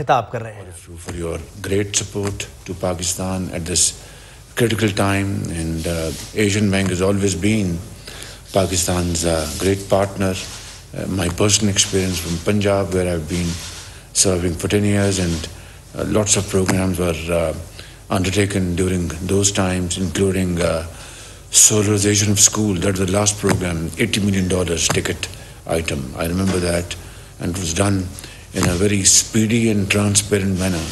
खिताब कर रहे हैं. For your great support to Pakistan at this critical time, and Asian Bank has always been Pakistan's great partner. My personal experience from Punjab, where I've been serving for 10 years, and lots of programs were undertaken during those times, including solarization of school. That was the last program, $80 million ticket item. I remember that, and it was done in a very speedy and transparent manner.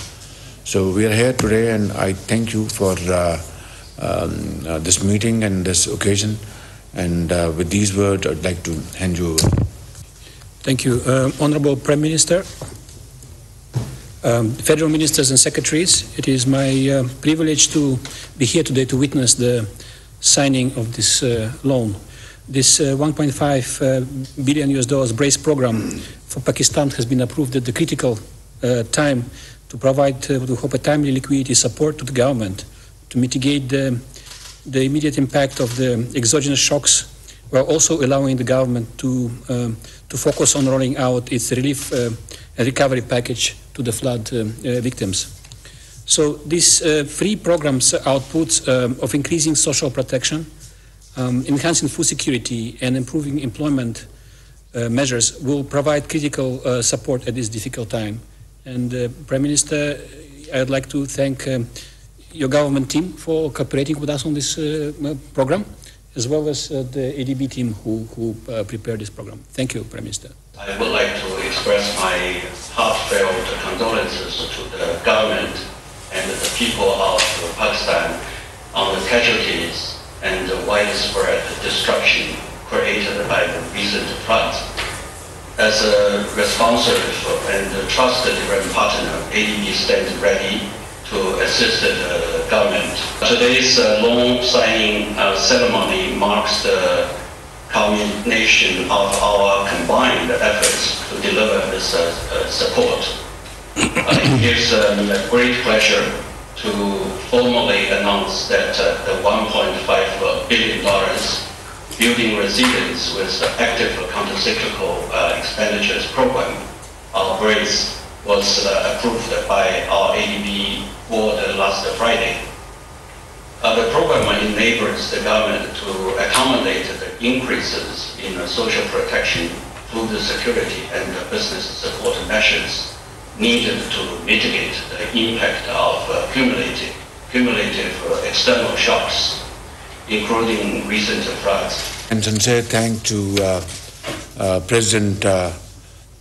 So we are here today, and I thank you for this meeting and this occasion. And with these words, I'd like to hand you over. Thank you. Honorable Prime Minister, Federal Ministers and Secretaries, it is my privilege to be here today to witness the signing of this loan. This $1.5 billion BRACE program for Pakistan has been approved at the critical time to provide, we hope, a timely liquidity support to the government to mitigate the immediate impact of the exogenous shocks, while also allowing the government to focus on rolling out its relief and recovery package to the flood victims. So these three programs' outputs of increasing social protection, enhancing food security, and improving employment measures will provide critical support at this difficult time. And Prime Minister, I'd like to thank your government team for cooperating with us on this program, as well as the ADB team who prepared this program. Thank you, Prime Minister. I would like to express my heartfelt condolences to the government and the people of Pakistan on the casualties and the widespread destruction created by the recent floods. As a responsive and trusted partner, ADB stands ready to assist the government. Today's loan signing ceremony marks the culmination of our combined efforts to deliver this support. It gives me a great pleasure to formally announce that the $1.5 billion Building Resilience with Active Countercyclical Expenditures Program, our BRACE, was approved by our ADB board last Friday. The program enables the government to accommodate the increases in social protection, food security, and business support measures needed to mitigate the impact of cumulative external shocks, including recent floods. And sincere thanks to President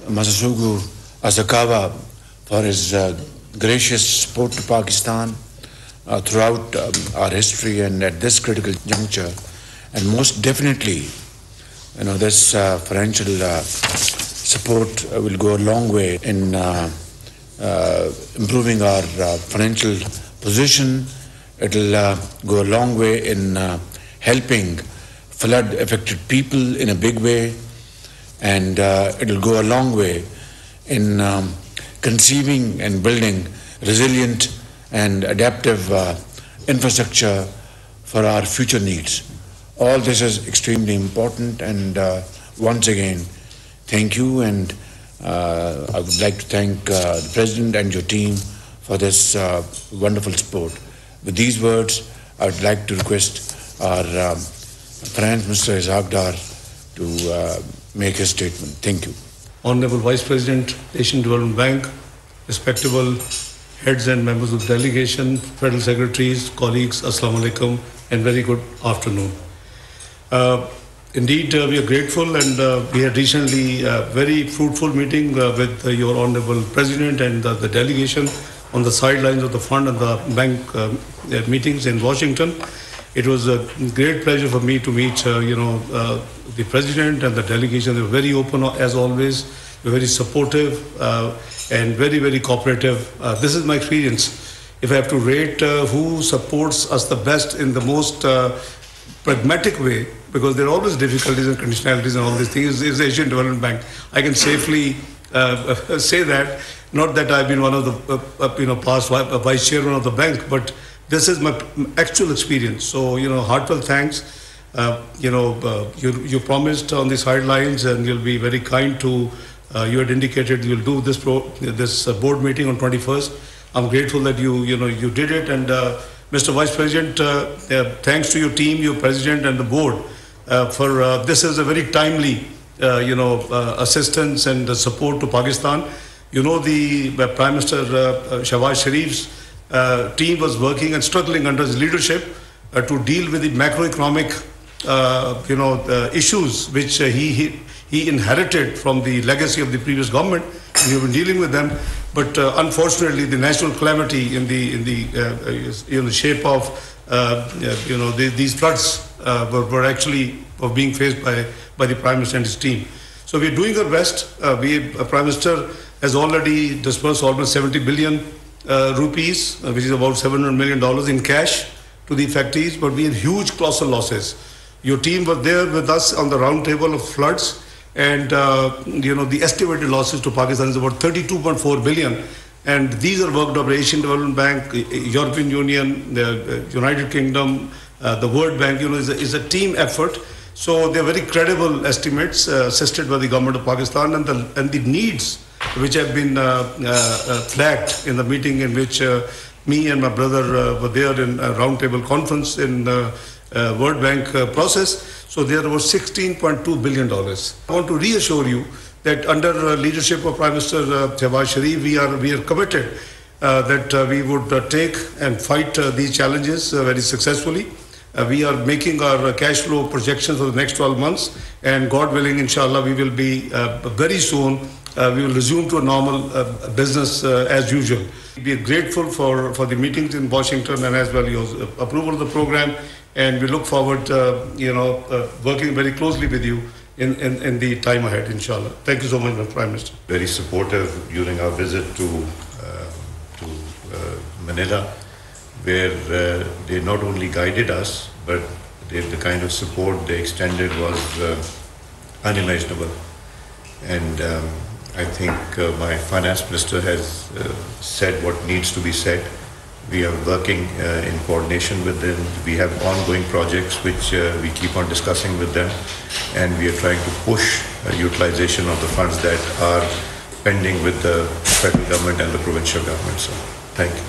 Masasugu Asakawa for his gracious support to Pakistan throughout our history and at this critical juncture. And most definitely, this financial support will go a long way in improving our financial position. It will go a long way in helping flood-affected people in a big way, and it will go a long way in conceiving and building resilient and adaptive infrastructure for our future needs. All this is extremely important, and once again, thank you, and I would like to thank the President and your team for this wonderful support. With these words, I would like to request our Finance Minister Ishaq to make his statement. Thank you. Honorable Vice President, Asian Development Bank, respectable heads and members of the delegation, Federal Secretaries, colleagues, Assalamu alaikum, and very good afternoon. Indeed, we are grateful, and we had recently a very fruitful meeting with your Honorable President and the delegation on the sidelines of the fund and the bank meetings in Washington. It was a great pleasure for me to meet, the President and the delegation. They were very open, as always. They were very supportive and very, very cooperative. This is my experience. If I have to rate who supports us the best in the most pragmatic way, because there are always difficulties and conditionalities and all these things, is the Asian Development Bank. I can safely say that. Not that I've been one of the past vice chairman of the bank, but this is my actual experience. So, heartfelt thanks. You promised on the sidelines, and you'll be very kind to You had indicated you'll do this board meeting on 21st. I'm grateful that you did it. And Mr. Vice President, thanks to your team, your president, and the board for this is a very timely assistance and support to Pakistan. The Prime Minister Shehbaz Sharif's team was working and struggling under his leadership to deal with the macroeconomic issues which he inherited from the legacy of the previous government. We have been dealing with them, but unfortunately, the national calamity in the shape of these floods were actually being faced by the Prime Minister and his team. So we are doing our best. Prime Minister has already disbursed almost 70 billion rupees, which is about $700 million in cash to the affectees, but we had huge colossal losses. Your team were there with us on the round table of floods, and the estimated losses to Pakistan is about 32.4 billion. And these are worked out by Asian Development Bank, European Union, the United Kingdom, the World Bank. Is a team effort. So they are very credible estimates assisted by the government of Pakistan, and the needs which have been flagged in the meeting in which me and my brother were there in a roundtable conference in World Bank process. So there was $16.2 billion. I want to reassure you that under leadership of Prime Minister Shehbaz Sharif, we are committed that we would take and fight these challenges very successfully. We are making our cash flow projections for the next 12 months, and God willing, inshallah, we will be very soon, we will resume to a normal business as usual. We are grateful for the meetings in Washington and as well your approval of the program, and we look forward working very closely with you in the time ahead, inshallah. Thank you so much, Mr. Prime Minister. Very supportive during our visit to Manila, where they not only guided us, but the kind of support they extended was unimaginable. And I think my finance minister has said what needs to be said. We are working in coordination with them. We have ongoing projects which we keep on discussing with them, and we are trying to push utilization of the funds that are pending with the federal government and the provincial government. So, thank you.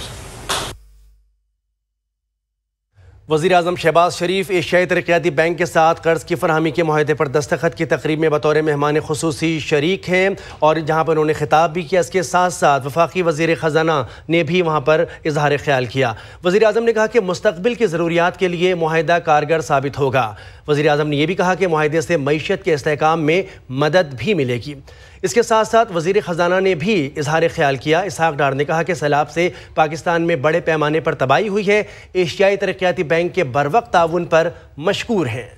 वज़ीर-ए-आज़म शहबाज शरीफ एशियाई तरक्याती bank के साथ कर्ज की फरहमी के मुआहदे पर दस्तखत की तकरीब में बतौर मेहमान खुसूसी शरीक हैं, और जहाँ पर उन्होंने खिताब भी किया। इसके साथ साथ वफाकी वज़ीर ख़ज़ाना ने भी वहाँ पर इजहार ख्याल किया। वज़ीर-ए-आज़म ने कहा कि मुस्तक़बिल की ज़रूरियात के लिए मुआहदा कारगर साबित होगा। वज़ीर-ए-आज़म ने यह भी कहा कि मुआहदे से मईशत के इस्तेहकाम में मदद भी मिलेगी। इसके साथ साथ वज़ीर ख़ज़ाना ने भी इजहार ख्याल किया। इसहाक़ डार ने कहा कि सैलाब से पाकिस्तान में बड़े पैमाने पर तबाही हुई है। एशियाई तरक्याती बैंक के बरवक्त ताउन पर मशकूर हैं।